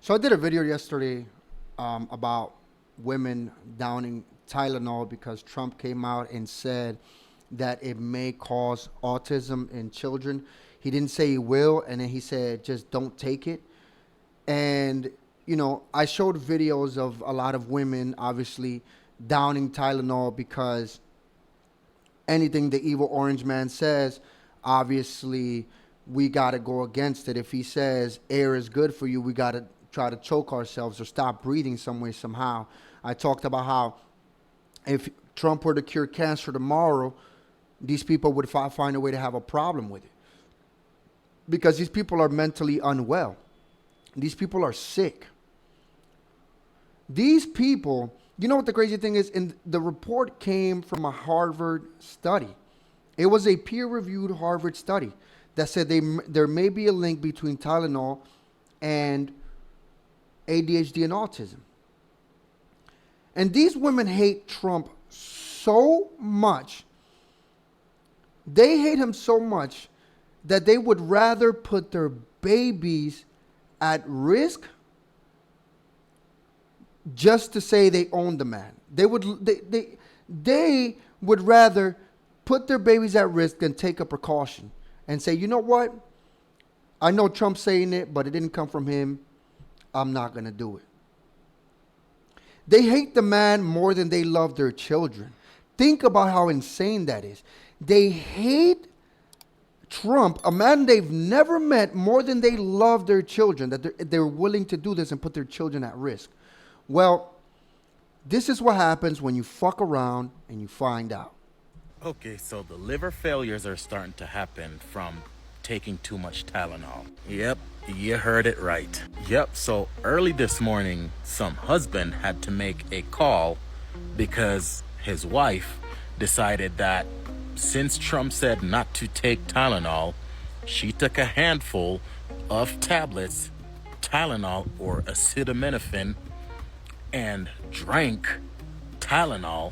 So I did a video yesterday about women downing Tylenol because Trump came out and said that it may cause autism in children. He didn't say he will, and then he said just don't take it. And I showed videos of a lot of women obviously downing Tylenol because anything the evil orange man says, obviously we got to go against it. If he says air is good for you, we got to try to choke ourselves or stop breathing some way, somehow. I talked about how if Trump were to cure cancer tomorrow, these people would find a way to have a problem with it because these people are mentally unwell. These people are sick. These people, you know what the crazy thing is? The report came from a Harvard study. It was a peer-reviewed Harvard study that said there may be a link between Tylenol and ADHD and autism. And these women hate Trump so much. They hate him so much that they would rather put their babies at risk just to say they own the man. They would rather put their babies at risk than take a precaution and say, you know what? I know Trump's saying it, but it didn't come from him. I'm not going to do it. They hate the man more than they love their children. Think about how insane that is. They hate Trump, a man they've never met, more than they love their children, that they're willing to do this and put their children at risk. Well, this is what happens when you fuck around and you find out. Okay, so the liver failures are starting to happen from taking too much Tylenol. Yep, you heard it right. Yep, so early this morning, some husband had to make a call because his wife decided that since Trump said not to take Tylenol, she took a handful of tablets, Tylenol or acetaminophen, and drank Tylenol,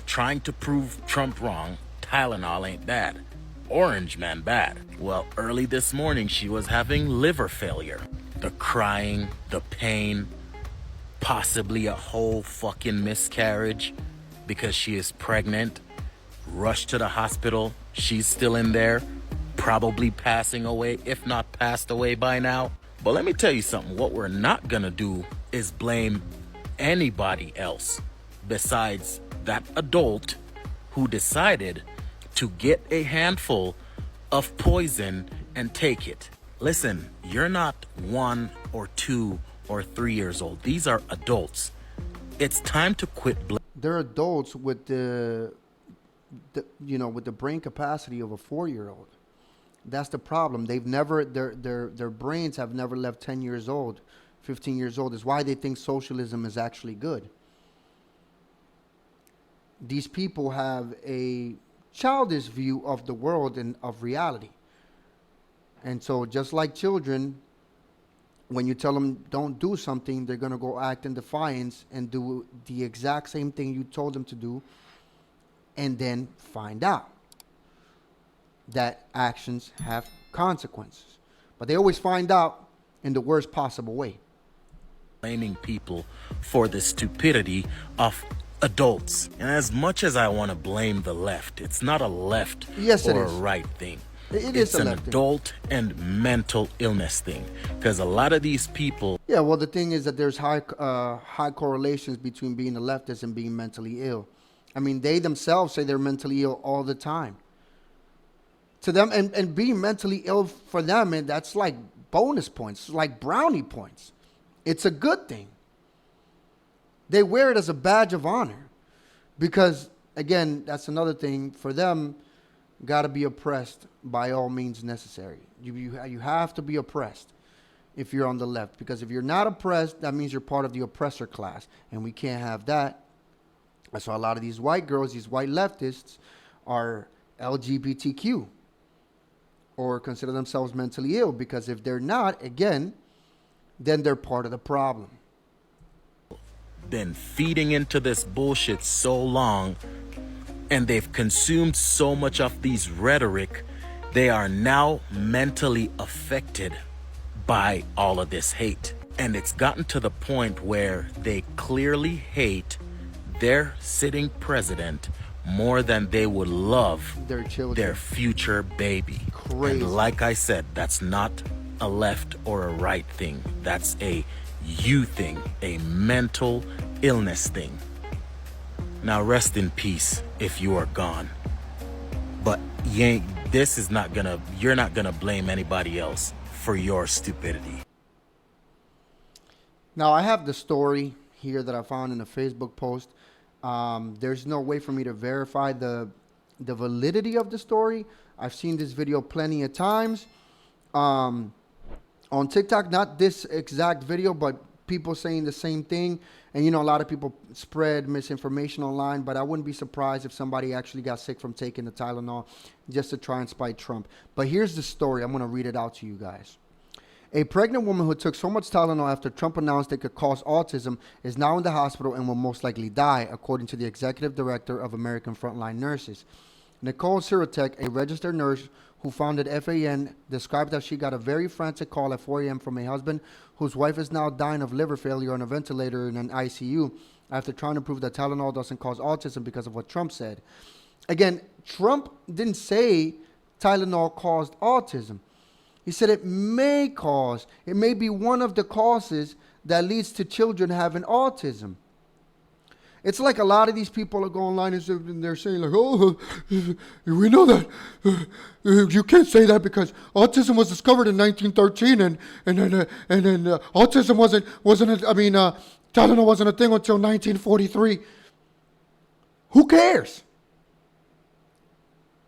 trying to prove Trump wrong. Tylenol ain't bad. Orange man bad. Well, early this morning, she was having liver failure. The crying, the pain, possibly a whole fucking miscarriage because she is pregnant. Rushed to the hospital. She's still in there, probably passing away, if not passed away by now. But let me tell you something. What we're not gonna do is blame anybody else besides that adult who decided to get a handful of poison and take it. Listen, you're not 1 or 2 or 3 years old. These are adults. It's time to quit. They're adults with the brain capacity of a 4-year-old. That's the problem. They've never their brains have never left 10 years old, 15 years old. Is why they think socialism is actually good. These people have a childish view of the world and of reality. And so just like children, when you tell them don't do something, they're going to go act in defiance and do the exact same thing you told them to do, and then find out that actions have consequences. But they always find out in the worst possible way. Blaming people for the stupidity of adults. And as much as I want to blame the left, it's not a left or a right thing. It's an adult and mental illness thing. Because a lot of these people... Yeah, well, the thing is that there's high correlations between being a leftist and being mentally ill. I mean, they themselves say they're mentally ill all the time. To them, and being mentally ill for them, and that's like bonus points, like brownie points. It's a good thing. They wear it as a badge of honor. Because, again, that's another thing. For them, got to be oppressed by all means necessary. You have to be oppressed if you're on the left. Because if you're not oppressed, that means you're part of the oppressor class. And we can't have that. That's why a lot of these white girls, these white leftists, are LGBTQ or consider themselves mentally ill. Because if they're not, again, then they're part of the problem. Been feeding into this bullshit so long, and they've consumed so much of these rhetoric, they are now mentally affected by all of this hate. And it's gotten to the point where they clearly hate their sitting president more than they would love Their children. their future baby. Crazy. And like I said, that's not a left or a right thing. That's a you thing, a mental illness thing. Now rest in peace if you are gone. But you're not gonna blame anybody else for your stupidity. Now, I have the story here that I found in a Facebook post. There's no way for me to verify the validity of the story. I've seen this video plenty of times on TikTok. Not this exact video, but people saying the same thing. And, a lot of people spread misinformation online, but I wouldn't be surprised if somebody actually got sick from taking the Tylenol just to try and spite Trump. But here's the story. I'm going to read it out to you guys. A pregnant woman who took so much Tylenol after Trump announced it could cause autism is now in the hospital and will most likely die, according to the executive director of American Frontline Nurses. Nicole Sirotek, a registered nurse who founded FAN, described that she got a very frantic call at 4 a.m. from a husband whose wife is now dying of liver failure on a ventilator in an ICU after trying to prove that Tylenol doesn't cause autism because of what Trump said. Again, Trump didn't say Tylenol caused autism. He said it may be one of the causes that leads to children having autism. It's like a lot of these people are going online and they're saying like, oh, we know that you can't say that because autism was discovered in 1913 and then autism Tylenol wasn't a thing until 1943. Who cares?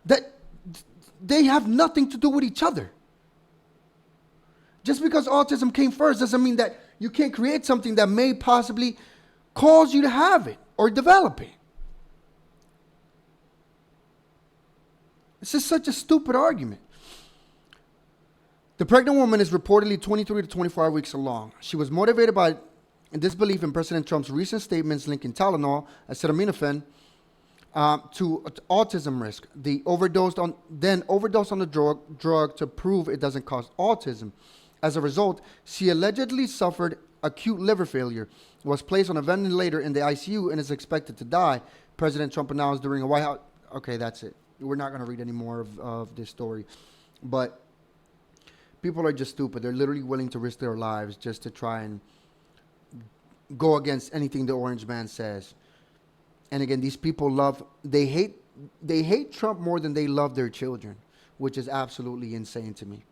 That they have nothing to do with each other. Just because autism came first doesn't mean that you can't create something that may possibly cause you to have it or develop it. It's just such a stupid argument. The pregnant woman is reportedly 23 to 24 weeks along. She was motivated by disbelief in President Trump's recent statements linking Tylenol, acetaminophen, to autism risk. The overdosed on the drug to prove it doesn't cause autism. As a result, she allegedly suffered acute liver failure, was placed on a ventilator in the ICU, and is expected to die, President Trump announced during a White House. Okay, that's it. We're not going to read any more of this story. But people are just stupid. They're literally willing to risk their lives just to try and go against anything the orange man says. And again, these people they hate Trump more than they love their children, which is absolutely insane to me.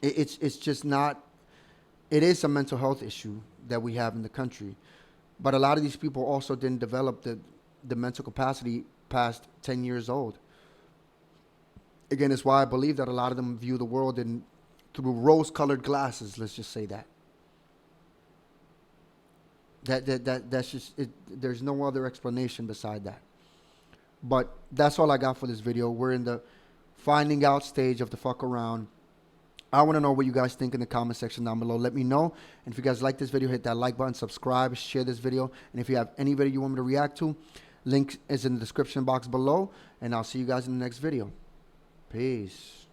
It's just not, it is a mental health issue that we have in the country. But a lot of these people also didn't develop the mental capacity past 10 years old. Again, it's why I believe that a lot of them view the world through rose-colored glasses, let's just say that. That's just it. There's no other explanation beside that. But that's all I got for this video. We're in the finding out stage of the fuck around. I want to know what you guys think in the comment section down below. Let me know. And if you guys like this video, hit that like button, subscribe, share this video. And if you have any video you want me to react to, link is in the description box below. And I'll see you guys in the next video. Peace.